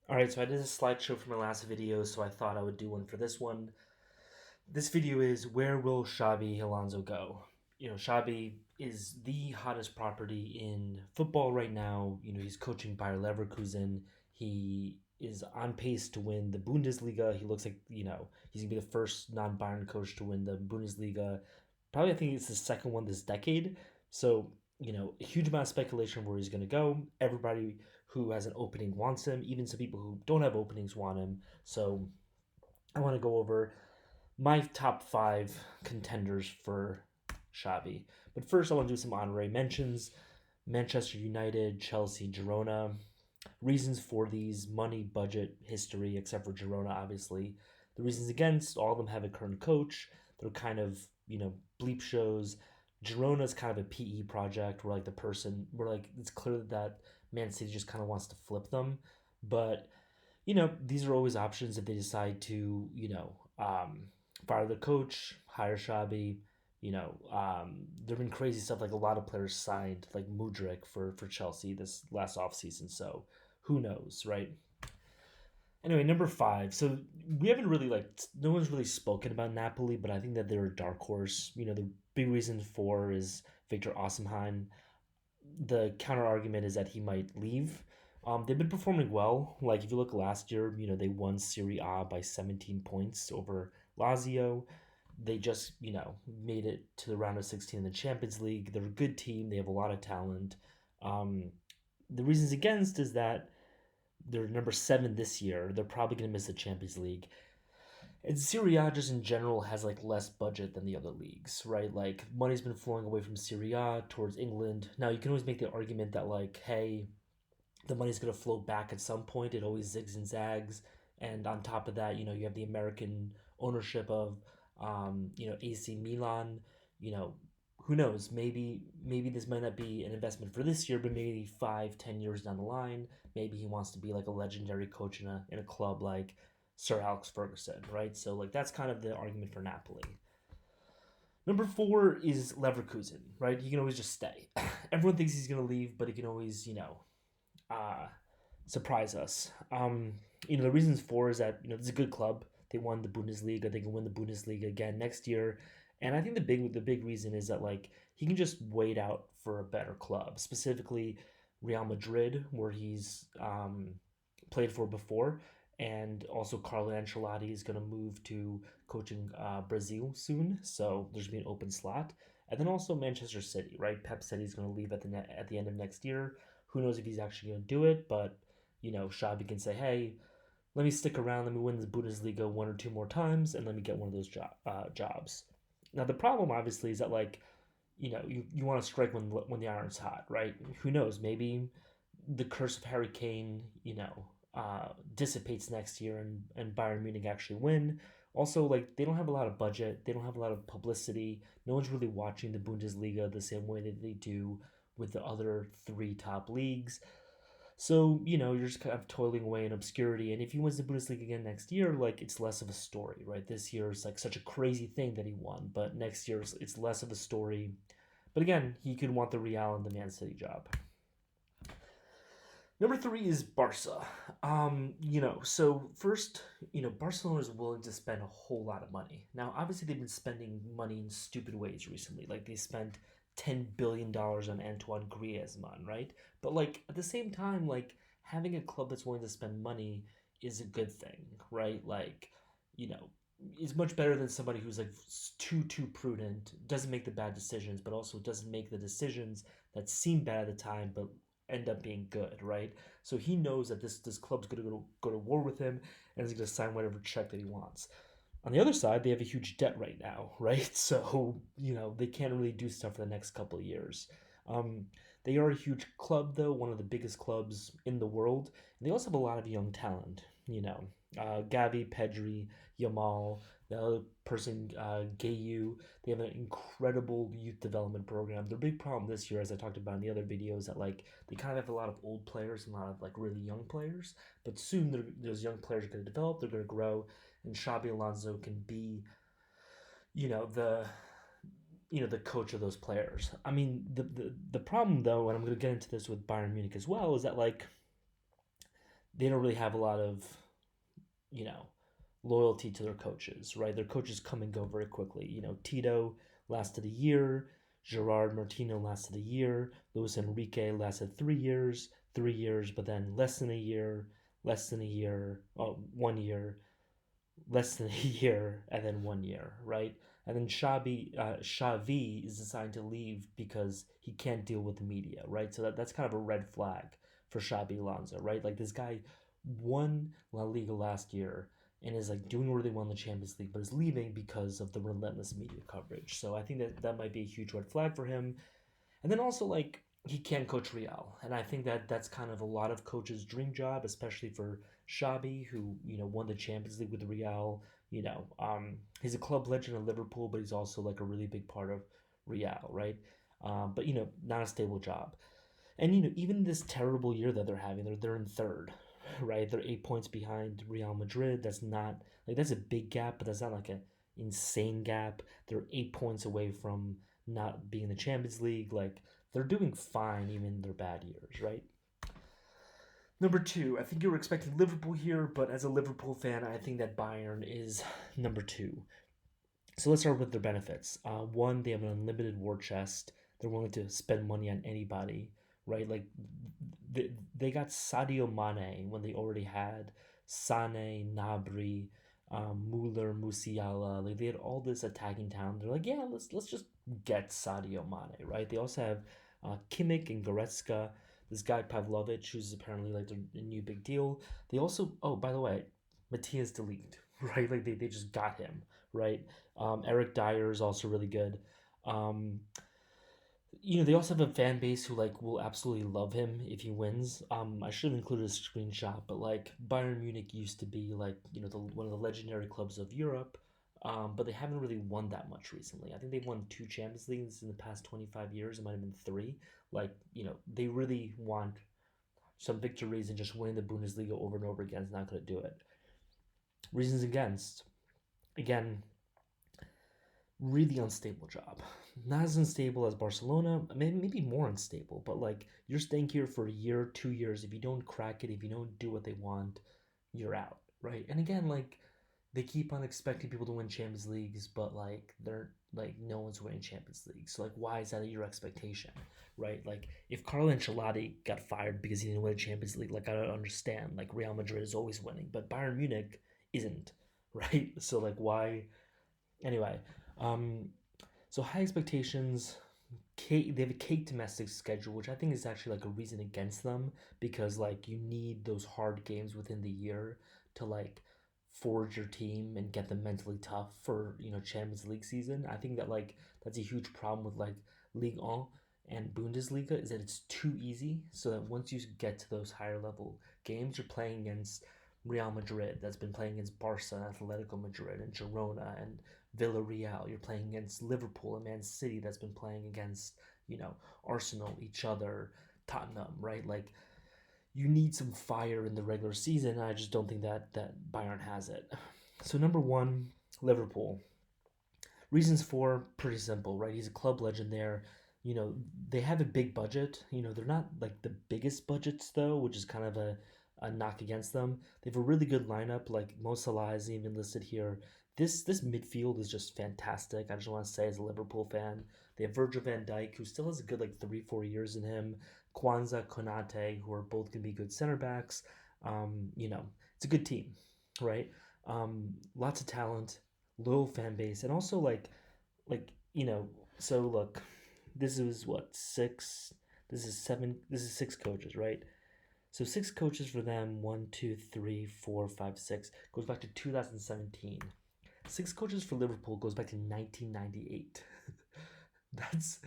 All right, so I did a slideshow for my last video, so I thought I would do one for this one. This video is where will Xabi Alonso go? Xabi is the hottest property in football right now. He's coaching Bayer Leverkusen. He is on pace to win the Bundesliga. He looks like, he's going to be the first non-Bayern coach to win the Bundesliga. Probably, I think it's the second one this decade. So, a huge amount of speculation where he's going to go. Everybody who has an opening wants him. Even some people who don't have openings want him. So, I want to go over my top five contenders for Xavi. But first, I want to do some honorary mentions. Manchester United, Chelsea, Girona. Reasons for these: money, budget, history, except for Girona, obviously. The reasons against: all of them have a current coach. They're kind of, bleep shows. Girona is kind of a PE project where, it's clear that Man City just kind of wants to flip them. But, these are always options if they decide to, fire the coach, hire Xabi. There've been crazy stuff like a lot of players signed, like Mudryk for Chelsea this last offseason. So who knows, right? Anyway, number five. So we haven't really no one's really spoken about Napoli, but I think that they're a dark horse. The big reason for is Victor Osimhen. The counter argument is that he might leave. They've been performing well. Like if you look last year, they won Serie A by 17 points over Lazio. They just, made it to the round of 16 in the Champions League. They're a good team. They have a lot of talent. Um, the reasons against is that they're number seven this year. They're probably going to miss the Champions League. And Serie A just in general has less budget than the other leagues, right? Like money's been flowing away from Serie A towards England. Now you can always make the argument that hey, the money's going to flow back at some point. It always zigs and zags. And on top of that, you have the American ownership of, AC Milan. You know, who knows? Maybe this might not be an investment for this year, but maybe 5, 10 years down the line, maybe he wants to be like a legendary coach in a club like Sir Alex Ferguson, right? So that's kind of the argument for Napoli. Number four is Leverkusen, right? He can always just stay. Everyone thinks he's gonna leave, but he can always, uh, surprise us. The reasons for is that it's a good club. They won the Bundesliga. They can win the Bundesliga again next year. And I think the big reason is that he can just wait out for a better club, specifically Real Madrid, where he's played for before, and also Carlo Ancelotti is going to move to coaching Brazil soon, so there's going to be an open slot. And then also Manchester City, right? Pep said he's going to leave at the end of next year. Who knows if he's actually going to do it? But Xabi can say, "Hey, let me stick around. Let me win the Bundesliga one or two more times, and let me get one of those jobs." Now the problem, obviously, is that you want to strike when the iron's hot, right? Who knows? Maybe the curse of Harry Kane, dissipates next year, and Bayern Munich actually win. Also, they don't have a lot of budget. They don't have a lot of publicity. No one's really watching the Bundesliga the same way that they do with the other three top leagues. So, you're just kind of toiling away in obscurity. And if he wins the Bundesliga again next year, it's less of a story, right? This year is such a crazy thing that he won, but next year it's less of a story. But again, he could want the Real and the Man City job. Number three is Barca. So first, Barcelona is willing to spend a whole lot of money. Now, obviously, they've been spending money in stupid ways recently. Like they spent $10 billion on Antoine Griezmann, right? But at the same time, having a club that's willing to spend money is a good thing, right? You know, is much better than somebody who's too prudent, doesn't make the bad decisions, but also doesn't make the decisions that seem bad at the time, but end up being good, right? So he knows that this club's going to go to war with him, and he's going to sign whatever check that he wants. On the other side, they have a huge debt right now, right? So they can't really do stuff for the next couple of years. Um, they are a huge club, though, one of the biggest clubs in the world. And they also have a lot of young talent. Gavi, Pedri, Yamal, the other person, Gayu. They have an incredible youth development program. Their big problem this year, as I talked about in the other videos, that they kind of have a lot of old players and a lot of really young players. But soon those young players are going to develop. They're going to grow, and Xabi Alonso can be, the the coach of those players. I mean, the problem though, and I'm going to get into this with Bayern Munich as well, is that they don't really have a lot of, you know, loyalty to their coaches, right? Their coaches come and go very quickly. Tito lasted a year, Gerard Martino lasted a year, Luis Enrique lasted 3 years, but then less than a year, less than a year, 1 year, less than a year, and then 1 year, right? And then Xavi is deciding to leave because he can't deal with the media, right? So that's kind of a red flag for Xabi Alonso, right? Like this guy won La Liga last year and is like doing really well in the Champions League, but is leaving because of the relentless media coverage. So I think that might be a huge red flag for him. And then also like he can coach Real, and I think that's kind of a lot of coaches' dream job, especially for Xabi, who won the Champions League with Real. He's a club legend at Liverpool, but he's also like a really big part of Real, right? But not a stable job. And even this terrible year that they're having, they're in third, right? They're 8 points behind Real Madrid. That's not like that's a big gap, but that's not like an insane gap. They're 8 points away from not being in the Champions League. Like they're doing fine even in their bad years, right? Number two, I think you were expecting Liverpool here, but as a Liverpool fan, I think that Bayern is number two. So let's start with their benefits. One, they have an unlimited war chest. They're willing to spend money on anybody, right? Like they got Sadio Mane when they already had Sane, Nabri, Muller, Musiala. Like they had all this attacking talent. They're like, yeah, let's just get Sadio Mane, right? They also have Kimmich and Goretzka. This guy Pavlovic, who's apparently like a new big deal. They also, oh by the way, Matthias de Ligt, right? Like they just got him, right? Eric Dyer is also really good. Um, they also have a fan base who like will absolutely love him if he wins. I should have included a screenshot, but like Bayern Munich used to be like one of the legendary clubs of Europe, but they haven't really won that much recently. I think they've won 2 Champions Leagues in the past 25 years. It might have been three. Like they really want some victories, and just winning the Bundesliga over and over again is not going to do it. Reasons against, again, really unstable job. Not as unstable as Barcelona, maybe more unstable, but like you're staying here for a year, 2 years. If you don't crack it, if you don't do what they want, you're out, right? And again, like they keep on expecting people to win Champions Leagues, but like they're like no one's winning Champions League. So like why is that your expectation? Right? Like if Carlo Ancelotti got fired because he didn't win a Champions League, like I don't understand. Like Real Madrid is always winning, but Bayern Munich isn't, right? So like why anyway, um, so high expectations. They have a cake domestic schedule, which I think is actually like a reason against them because like you need those hard games within the year to like forge your team and get them mentally tough for Champions League season. I think that like that's a huge problem with like Ligue 1 and Bundesliga is that it's too easy. So that once you get to those higher level games, you're playing against Real Madrid that's been playing against Barca and Atletico Madrid and Girona and Villarreal. You're playing against Liverpool and Man City that's been playing against, Arsenal, each other, Tottenham, right? Like you need some fire in the regular season. And I just don't think that Bayern has it. So number one, Liverpool. Reasons for pretty simple, right? He's a club legend there. They have a big budget. They're not like the biggest budgets though, which is kind of a knock against them. They have a really good lineup. Like Mo Salah is even listed here. This midfield is just fantastic. I just want to say as a Liverpool fan, they have Virgil van Dijk, who still has a good like 3-4 years in him. Kwanzaa, Konate, who are both gonna be good center backs. It's a good team, right? Lots of talent, loyal fan base, and also like So look, this is what six. This is seven. This is six coaches, right? So six coaches for them. 1, 2, 3, 4, 5, 6 goes back to 2017. Six coaches for Liverpool goes back to 1998. that's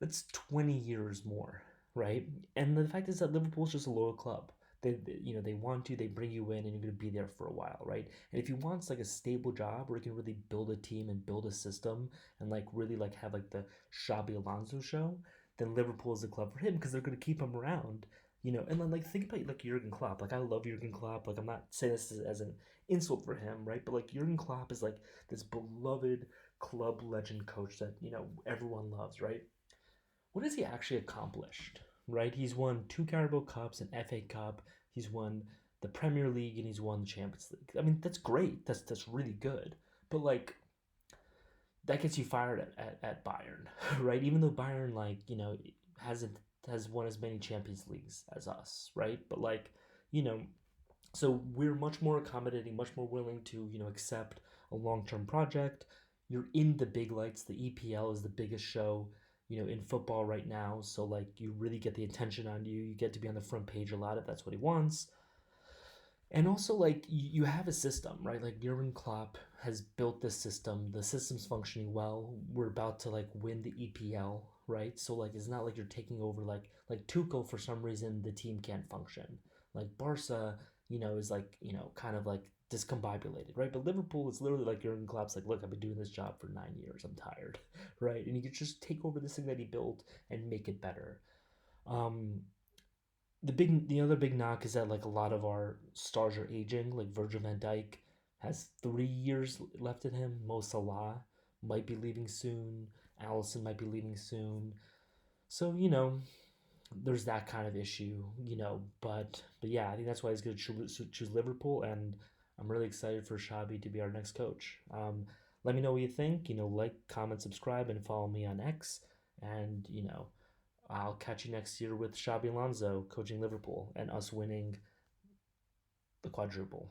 that's 20 years more, right? And the fact is that Liverpool's just a loyal club. They want to, they bring you in, and you're going to be there for a while, right? And if he wants like a stable job where he can really build a team and build a system and like really like have like the Xabi Alonso show, then Liverpool is the club for him because they're going to keep him around. And then like think about like Jurgen Klopp. Like I love Jurgen Klopp. Like I'm not saying this as an insult for him, right? But like Jurgen Klopp is like this beloved club legend coach that everyone loves, right? What has he actually accomplished? Right? He's won two Carabao Cups, an FA Cup. He's won the Premier League and he's won the Champions League. I mean, that's great. That's really good. But like that gets you fired at Bayern, right? Even though Bayern hasn't has won as many Champions Leagues as us, right? But like, you know, so we're much more accommodating, much more willing to, accept a long-term project. You're in the big lights. The EPL is the biggest show, in football right now. So like you really get the attention on you. You get to be on the front page a lot if that's what he wants. And also like you have a system, right? Like Jurgen Klopp has built this system. The system's functioning well. We're about to like win the EPL, right? So like it's not like you're taking over like Tuchel for some reason the team can't function. Like Barca, is like, kind of like discombobulated, right? But Liverpool is literally like Jurgen Klopp's like, look, I've been doing this job for 9 years. I'm tired, right? And you could just take over this thing that he built and make it better. Um, the other big knock is that like a lot of our stars are aging. Like Virgil van Dijk has 3 years left in him. Mo Salah might be leaving soon. Allison might be leaving soon. So there's that kind of issue. But yeah, I think that's why he's going to choose Liverpool, and I'm really excited for Xabi to be our next coach. Let me know what you think. Like, comment, subscribe, and follow me on X. And I'll catch you next year with Xabi Alonso coaching Liverpool and us winning the quadruple.